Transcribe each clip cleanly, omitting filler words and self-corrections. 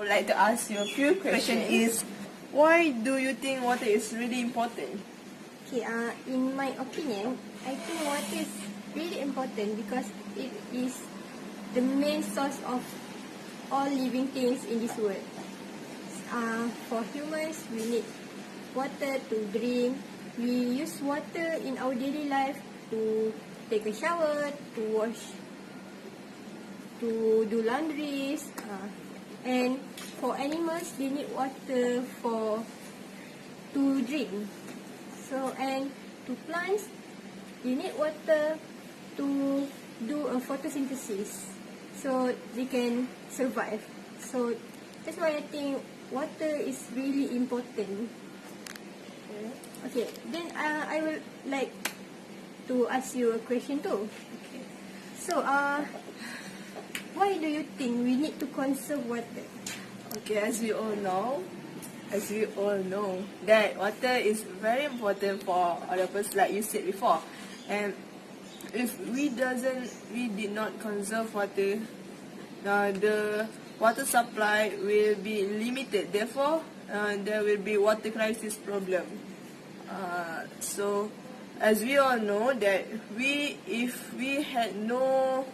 would like to ask you a few questions. Is why do you think water is really important? Okay, in my opinion, I think water is really important because it is the main source of all living things in this world. For humans, we need water to drink. We use water in our daily life to take a shower, to wash, to do laundries, and for animals, they need water to drink. So, and to plants, you need water to do a photosynthesis, so they can survive. So that's why I think water is really important. Okay, then I would like to ask you a question too. Okay. So, why do you think we need to conserve water? Okay, as we all know that water is very important for other person, like you said before. And if we did not conserve water, the water supply will be limited. Therefore, there will be water crisis problem. So, as we all know that if we have no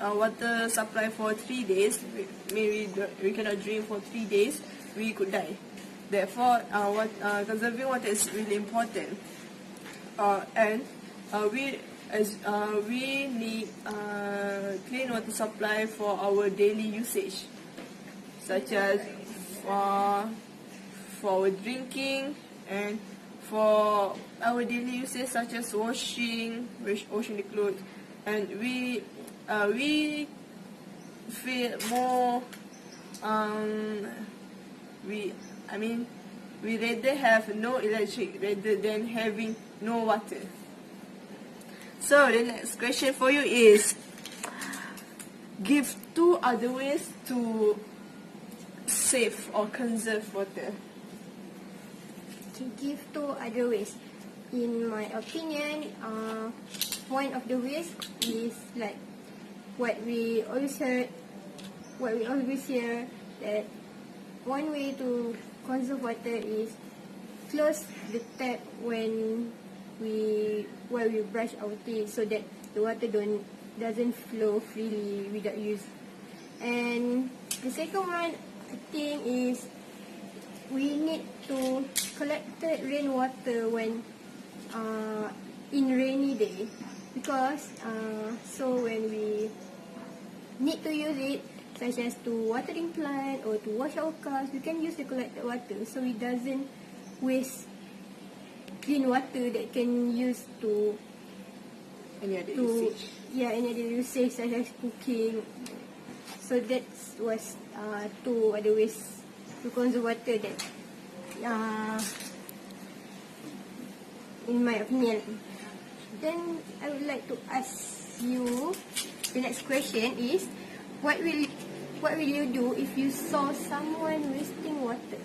water supply for 3 days, maybe we cannot drink for 3 days, we could die. Therefore, conserving water is really important. And we need clean water supply for our daily usage, such as for our drinking and for our daily usage, such as washing the clothes. And we feel more we rather have no electric rather than having no water. So the next question for you is, give 2 other ways to save or conserve water. To give 2 other ways. In my opinion, one of the ways is like what we always hear, that one way to conserve water is close the tap when we brush our teeth, so that the water doesn't flow freely without use. And the second one, I think, is we need to collect rainwater when in rainy day, because so when we need to use it, such as to watering plant or to wash our cars, we can use the collected water, so it doesn't waste clean water that can use to Any other usage? any other usage, such as cooking. So that was 2 other ways to conserve water that in my opinion. Then I would like to ask you, the next question is, what will you do if you saw someone wasting water?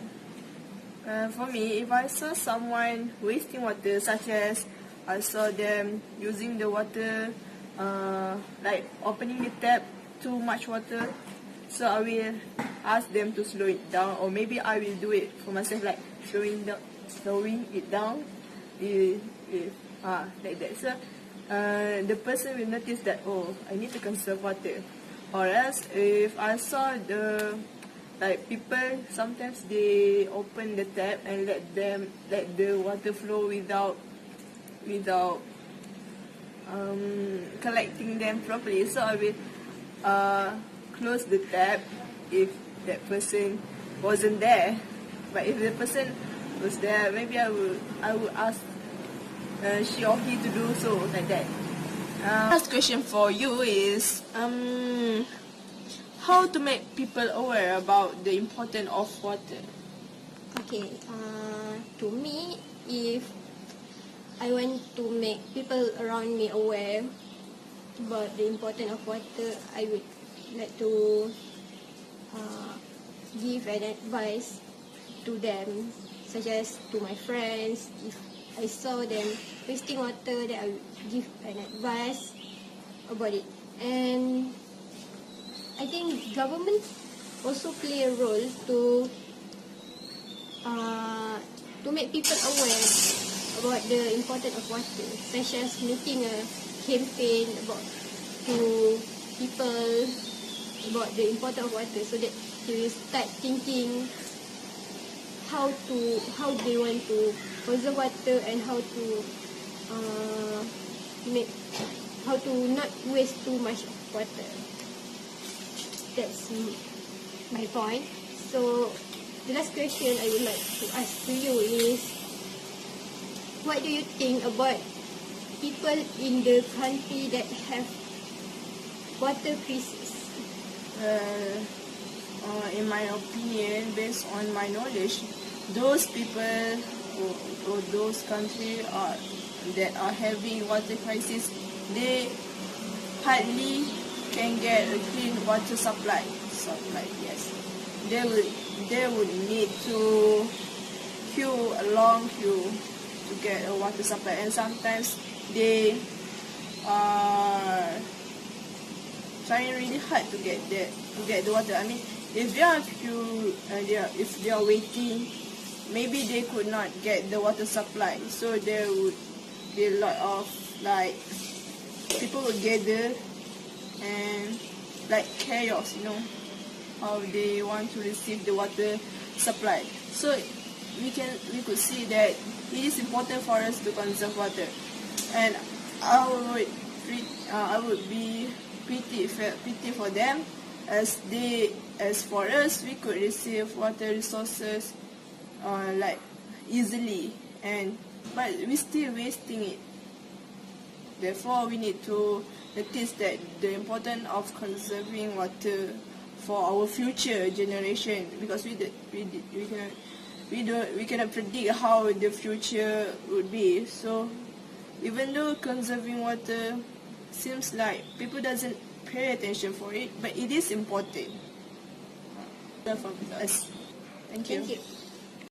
For me, if I saw someone wasting water, such as I saw them using the water, like opening the tap, too much water, so I will ask them to slow it down, or maybe I will do it for myself, like slowing it down, like that. So the person will notice that, oh, I need to conserve water. Or else, if I saw people, sometimes they open the tap and let the water flow without collecting them properly. So I will close the tap if that person wasn't there. But if the person was there, maybe I would ask she or he to do so, like that. Last question for you is, how to make people aware about the importance of water? Okay, to me, if I want to make people around me aware about the importance of water, I would like to give an advice to them, such as to my friends. If I saw them wasting water, then I would give an advice about it. And I think government also play a role to make people aware about the importance of water, such as making a campaign about to people about the importance of water, so that they will start thinking how they want to conserve water and how to not waste too much water. That's my point. So the last question I would like to ask to you is, what do you think about people in the country that have water crisis? In my opinion, based on my knowledge, those people or those countries that are having water crisis, they hardly can get a clean water supply. Yes, they would need to queue a long queue to get a water supply, and sometimes they are trying really hard to get the water. I mean, if they are queue, if they are waiting, maybe they could not get the water supply. So there would be a lot of people would gather and chaos, how they want to receive the water supply. So we could see that it is important for us to conserve water, and I would be pity for them, as for us, we could receive water resources easily, but we still wasting it. Therefore, we need to notice that the importance of conserving water for our future generation, because we cannot predict how the future would be. So even though conserving water seems like people doesn't pay attention for it, but it is important. Thank you. Thank you.